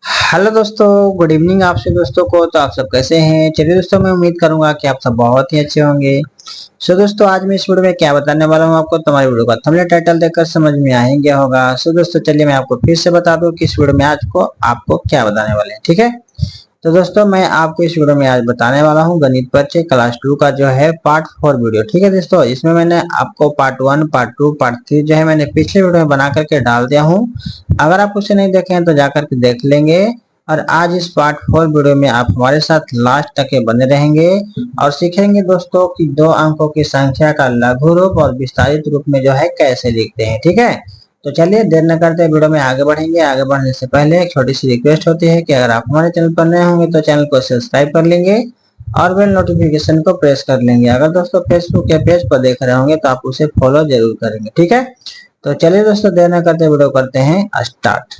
Hello दोस्तों, good evening आप सभी दोस्तों को। तो आप सब कैसे हैं? चलिए दोस्तों, मैं उम्मीद करूंगा कि आप सब बहुत ही अच्छे होंगे। सो दोस्तों, आज मैं इस वीडियो में क्या बताने वाला हूं आपको, तुम्हारी वीडियो का थंबनेल टाइटल देखकर समझ में आ ही गया होगा। सो दोस्तों, चलिए मैं आपको फिर से बता दूं कि इस वीडियो में आज को आपको क्या बताने वाले हैं। ठीक है, तो दोस्तों मैं आपको इस वीडियो में आज बताने वाला हूँ गणित परिचय क्लास 2 का जो है पार्ट 4 वीडियो। ठीक है दोस्तों, इसमें मैंने आपको पार्ट 1, पार्ट 2, पार्ट 3 जो है मैंने पिछले वीडियो में बना करके डाल दिया हूँ। अगर आप उसे नहीं देखे हैं तो जाकर के देख लेंगे। और आज इस पार्ट 4 वीडियो में आप हमारे साथ लास्ट तक के बने रहेंगे और सीखेंगे दोस्तों कि दो अंकों की संख्या का लघु रूप और विस्तारित रूप में जो है कैसे लिखते हैं। ठीक है, तो चलिए देर न करते वीडियो में आगे बढ़ेंगे। आगे बढ़ने से पहले एक छोटी सी रिक्वेस्ट होती है कि अगर आप हमारे चैनल पर नए होंगे तो चैनल को सब्सक्राइब कर लेंगे और बेल नोटिफिकेशन को प्रेस कर लेंगे। अगर दोस्तों फेसबुक या पेज पर देख रहे होंगे तो आप उसे फॉलो जरूर करेंगे। ठीक है, तो चलिए दोस्तों देर न करते वीडियो करते हैं स्टार्ट।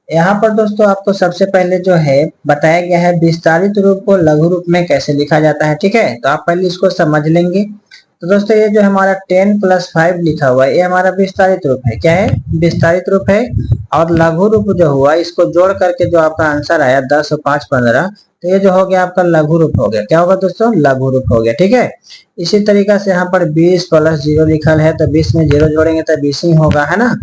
यहाँ पर दोस्तों आपको सबसे पहले जो है बताया गया है विस्तारित रूप को लघु रूप में कैसे लिखा जाता है। ठीक है, तो आप पहले इसको समझ लेंगे। तो दोस्तों ये जो हमारा 10 + 5 लिखा हुआ है ये हमारा विस्तारित रूप है। क्या है? विस्तारित रूप है। और लघु रूप जो हुआ इसको जोड़ करके जो आपका आंसर आया 10 और 5 15, तो ये जो हो गया आपका लघु रूप हो गया। क्या होगा दोस्तों? लघु रूप हो गया। ठीक है, इसी तरीका से यहाँ पर 20 + 0 लिखा है तो 20 में 0 जोड़ेंगे तो 20 ही होगा, है ना।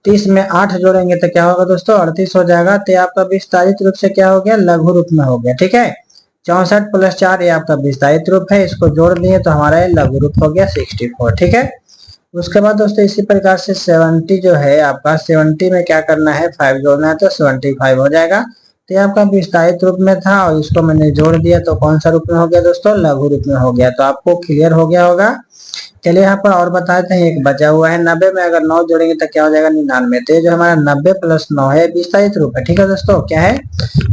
30 में 8 जोड़ेंगे तो क्या होगा दोस्तों? 38 हो जाएगा। तो आपका विस्तारित रूप से क्या हो गया? लघु रूप में हो गया। ठीक है, 64 + 4 ये आपका विस्तारित रूप है, इसको जोड़ दिए तो हमारा ये लघु रूप हो गया 64। ठीक है, उसके बाद दोस्तों इसी प्रकार से 70 जो है आपका 70 में क्या करना है? 5 जोड़ना है तो 75 हो जाएगा। तो ये आपका विस्तारित रूप में था और इसको मैंने जोड़ दिया तो कौन सा रूप में हो गया दोस्तों? लघु रूप में हो गया। तो आपको क्लियर हो गया होगा। चलिए यहाँ पर और बताते हैं, एक बचा हुआ है 90 में अगर 9 जोड़ेंगे तो क्या हो जाएगा? 99। तो ये जो हमारा 90 + 9 है विस्तारित रूप है। ठीक है दोस्तों, क्या है?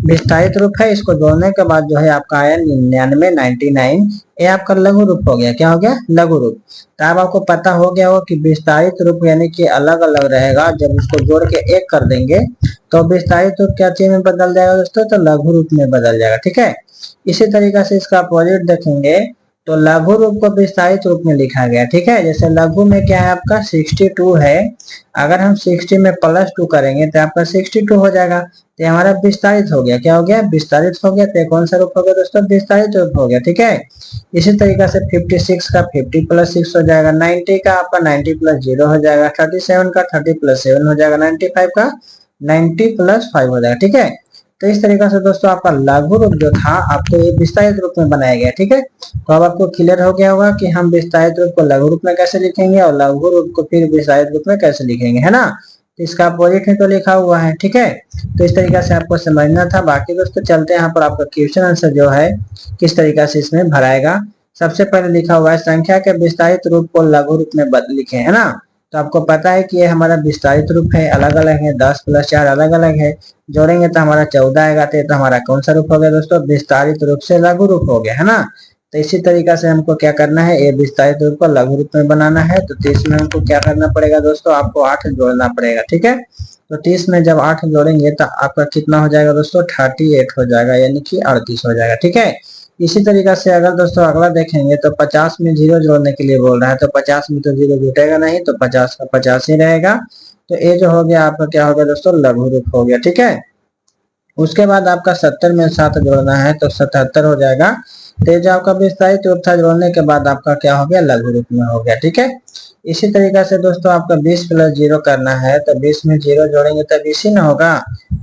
विस्तारित रूप है। इसको जोड़ने के बाद जो है आपका आया 99 99, ये आपका लघु रूप हो गया। क्या हो गया? लघु रूप। तो अब आपको पता हो गया होगा कि विस्तारित रूप यानी कि अलग अलग रहेगा। जब इसको जोड़ के एक कर देंगे तो विस्तारित रूप क्या चीज में बदल जाएगा दोस्तों? तो लघु रूप में बदल जाएगा। ठीक है, इसी तरीके से इसका अपोजिट देखेंगे तो लघु रूप को विस्तारित रूप में लिखा गया। ठीक है, जैसे लघु में क्या है आपका 62 है, अगर हम 60 में +2 करेंगे तो आपका 62 हो जाएगा। तो हमारा विस्तारित हो गया। क्या हो गया? विस्तारित हो गया। तो कौन सा रूप हो गया दोस्तों? विस्तारित रूप हो गया। ठीक है, इसी तरीके से 56 का 50 + 6 हो जाएगा, 90 का आपका 90 + 0 हो जाएगा, 37 का 30 + 7 हो जाएगा, 95 का 90 + 5 हो जाएगा। ठीक है, तो इस तरीके से दोस्तों आपका लघु रूप जो था आपको ये विस्तारित रूप में बनाया गया। ठीक है, तो अब आपको क्लियर हो गया होगा कि हम विस्तारित रूप को लघु रूप में कैसे लिखेंगे और लघु रूप को फिर विस्तारित रूप में कैसे लिखेंगे, है ना। तो इसका अपोजिट है तो लिखा हुआ है। ठीक है, तो इस तरीके से आपको समझना था। बाकी दोस्तों चलते हैं यहाँ पर आपका क्वेश्चन आंसर जो है किस तरीके से इसमें भराएगा। सबसे पहले लिखा हुआ है संख्या के विस्तारित रूप को लघु रूप में लिखे, है ना। तो आपको पता है कि ये हमारा विस्तारित रूप है, अलग अलग है, 10 + 4 अलग अलग है, जोड़ेंगे तो हमारा 14 आएगा। तो हमारा कौन सा रूप हो गया दोस्तों? विस्तारित रूप से लघु रूप हो गया, है ना। तो इसी तरीका से हमको क्या करना है? ये विस्तारित रूप को लघु रूप में बनाना है। तो 30 में हमको क्या करना पड़ेगा दोस्तों? आपको 8 जोड़ना पड़ेगा। ठीक है, तो 30 में जब 8 जोड़ेंगे तो आपका कितना हो जाएगा दोस्तों? 38 हो जाएगा, यानी कि 38 हो जाएगा। ठीक है, इसी तरीका से अगर दोस्तों अगला देखेंगे तो 50 में 0 जोड़ने के लिए बोल रहा है, तो 50 में तो 0 जुटेगा नहीं, तो 50 का 50 ही रहेगा। तो ये जो हो गया आपका क्या हो गया दोस्तों? लघु रूप हो गया। ठीक है, उसके बाद आपका 70 में 7 जोड़ना है तो 77 हो जाएगा। तो जो आपका विस्तारित रूप था जोड़ने के बाद आपका क्या हो गया? लघु रूप में हो गया। ठीक है, इसी तरीके से दोस्तों आपका 20 + 0 करना है तो 20 में 0 जोड़ेंगे तो 20 ही ना होगा।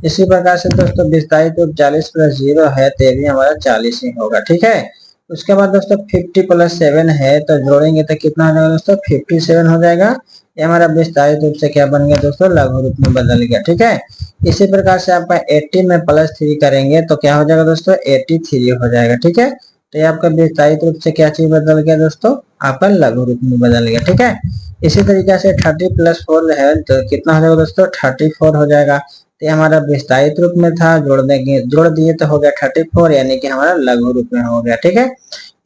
इसी प्रकार से दोस्तों विस्तारित रूप 40 + 0 है तो भी हमारा 40 ही होगा। ठीक है, उसके बाद दोस्तों 50 + 7 है तो जोड़ेंगे तो कितना हो जाएगा दोस्तों? 57 हो जाएगा। ये हमारा विस्तारित रूप से क्या बन गया दोस्तों? लघु रूप में बदल गया। ठीक है, इसी प्रकार से आपका 80 में +3 करेंगे तो क्या हो जाएगा दोस्तों? 83 हो जाएगा। ठीक है, तो ये आपका विस्तारित रूप से क्या चीज बदल गया दोस्तों? आपका लघु रूप में बदल गया। ठीक है, इसी तरीके से 30 + 4 है तो कितना हो जाएगा दोस्तों? 34 हो जाएगा। तो ये हमारा विस्तारित रूप में था, जोड़ दिए तो हो गया 34, यानी कि हमारा लघु रूप में हो गया। ठीक है,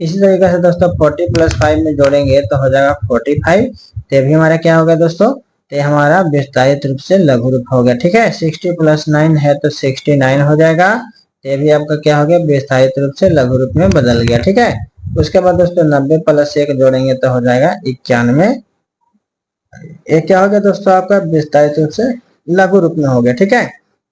इसी तरीके से दोस्तों 40 + 5 में जोड़ेंगे तो हो जाएगा 45। तो भी हमारा क्या हो गया दोस्तों? तो हमारा विस्तारित रूप से लघु रूप हो गया। ठीक है, 60 + 9 है तो 69 हो जाएगा। ये भी आपका क्या हो गया? विस्तारित रूप से लघु रूप में बदल गया। ठीक है, उसके बाद दोस्तों 90 + 1 जोड़ेंगे तो हो जाएगा 91। ये क्या हो गया दोस्तों? आपका विस्तारित रूप से लघु रूप में हो गया। ठीक है,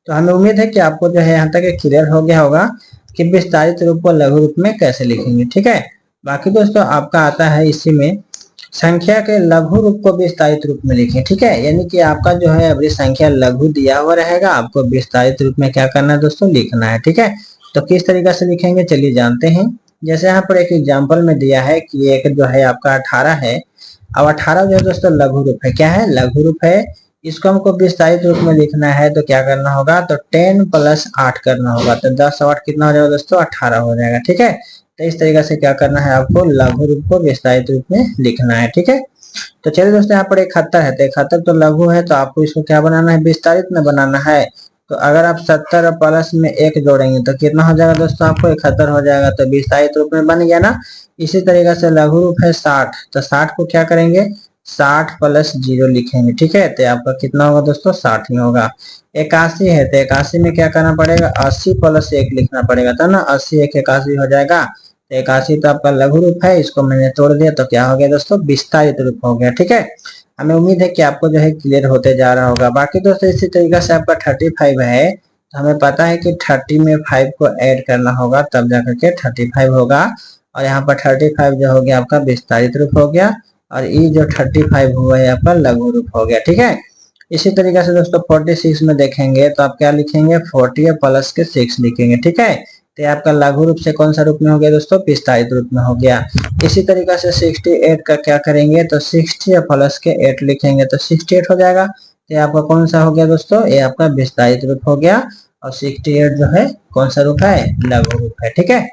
तो हमें उम्मीद है कि आपको जो है यहाँ तक क्लियर हो गया होगा कि विस्तारित रूप को लघु रूप में कैसे लिखेंगे। ठीक है, बाकी दोस्तों आपका आता है इसी में संख्या के लघु रूप को विस्तारित रूप में लिखें। ठीक है, यानी कि आपका जो है अभी संख्या लघु दिया हुआ रहेगा, आपको विस्तारित रूप में क्या करना है दोस्तों, लिखना है। ठीक है, तो किस तरीके से लिखेंगे चलिए जानते हैं। जैसे यहाँ पर एक एग्जाम्पल में दिया है कि एक जो है आपका 18 है। अब 18 जो है दोस्तों लघु रूप है, क्या है, लघु रूप है। इसको हमको विस्तारित रूप में लिखना है तो क्या करना होगा, तो 10 + 8 करना होगा। तो 10 और 8 कितना हो जाएगा दोस्तों, 18 हो जाएगा। ठीक है, तो इस तरीके से क्या करना है, आपको लघु रूप को विस्तारित रूप में लिखना है। ठीक है, तो चलिए दोस्तों यहाँ पर 71 है, तो 71 तो लघु है, तो आपको इसको क्या बनाना है, विस्तारित में बनाना है। तो अगर आप 70 प्लस में 1 जोड़ेंगे तो कितना हो जाएगा दोस्तों, आपको 71 हो जाएगा। तो विस्तारित रूप में बन गया ना। इसी तरीके से लघु रूप है 60, तो 60 को क्या करेंगे, 60 + 0 लिखेंगे। ठीक है, तो आपका कितना होगा दोस्तों, 60 ही होगा। 81 है, तो 81 में क्या करना पड़ेगा, 80 + 1 लिखना पड़ेगा, था ना। 80 1 81 हो जाएगा। तो 81 तो आपका लघु रूप है, इसको मैंने तोड़ दिया तो क्या हो गया दोस्तों, विस्तारित रूप हो गया। ठीक है, हमें उम्मीद है कि आपको जो है क्लियर होते जा रहा होगा। बाकी दोस्तों इसी तरीके से आपका 35 है, तो हमें पता है कि 30 में 5 को ऐड करना होगा तब जाकर के 35 होगा। और यहाँ पर 35 जो हो गया आपका विस्तारित रूप हो गया, और ये जो 35 हुआ है आपका लघु रूप हो गया। ठीक है, इसी तरीके से दोस्तों 46 में देखेंगे तो आप क्या लिखेंगे, 40 + के 6 लिखेंगे। ठीक है, तो आपका लघु रूप से कौन सा रूप में हो गया दोस्तों, विस्तारित रूप में हो गया। इसी तरीके से 68 का क्या करेंगे, तो 60 + के 8 लिखेंगे तो 68 हो जाएगा। तो आपका कौन सा हो गया दोस्तों, ये आपका विस्तारित रूप हो गया। और 68 जो है कौन सा रूप है, लघु रूप है। ठीक है,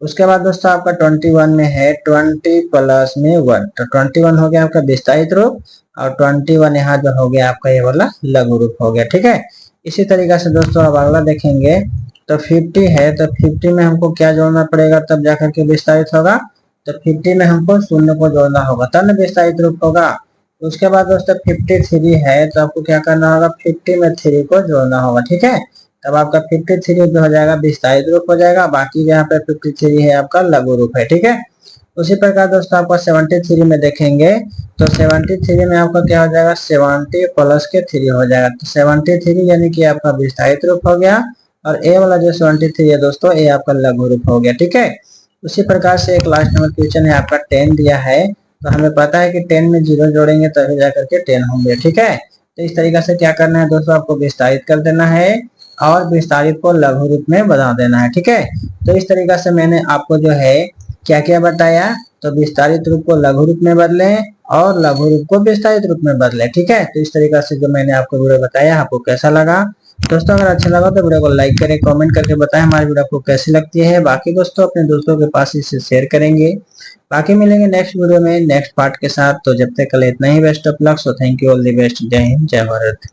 उसके बाद दोस्तों आपका 21 में है 20 + में 1, तो 21 हो गया आपका विस्तारित रूप, और 21 यहाँ जो हो गया आपका ये वाला लघु रूप हो गया। ठीक है, इसी तरीके से दोस्तों अब अगला देखेंगे तो 50 है, तो 50 में हमको क्या जोड़ना पड़ेगा तब जाकर के विस्तारित होगा, तो 50 में हमको शून्य को जोड़ना होगा तब ना विस्तारित रूप होगा। उसके बाद दोस्तों 53 है, तो आपको क्या करना होगा, 50 में 3 को जोड़ना होगा। ठीक है, तब आपका 53 जो हो जाएगा विस्तारित रूप हो जाएगा। बाकी यहाँ पे 53 है आपका लघु रूप है। ठीक है, उसी प्रकार दोस्तों आपका 73 में देखेंगे तो 73 में आपका क्या हो जाएगा, 70 + के 3 हो जाएगा। तो 73 यानी कि आपका विस्तारित रूप हो गया, और ए वाला जो 73 है दोस्तों ये आपका लघु रूप हो गया। ठीक है, उसी प्रकार से एक लास्ट नंबर क्वेश्चन है आपका 10 दिया है, तो हमें पता है कि 10 में 0 जोड़ेंगे तभी जाकर के 10 होंगे। ठीक है, तो इस तरीके से क्या करना है दोस्तों, आपको विस्तारित कर देना है और विस्तारित को लघु रूप में बना देना है। ठीक है, तो इस तरीके से मैंने आपको जो है क्या क्या बताया, तो विस्तारित रूप को लघु रूप में बदले और लघु रूप को विस्तारित रूप में बदले। ठीक है, तो इस तरीके से जो मैंने आपको वीडियो बताया आपको कैसा लगा दोस्तों, अगर अच्छा लगा तो वीडियो को लाइक करें, कमेंट करके बताएं हमारी वीडियो आपको कैसी लगती है। बाकी दोस्तों अपने दोस्तों के पास इसे शेयर करेंगे। बाकी मिलेंगे नेक्स्ट वीडियो में नेक्स्ट पार्ट के साथ, तो जब तक के लिए इतना ही, best of luck. So thank you, all the best, जय हिंद, जय भारत।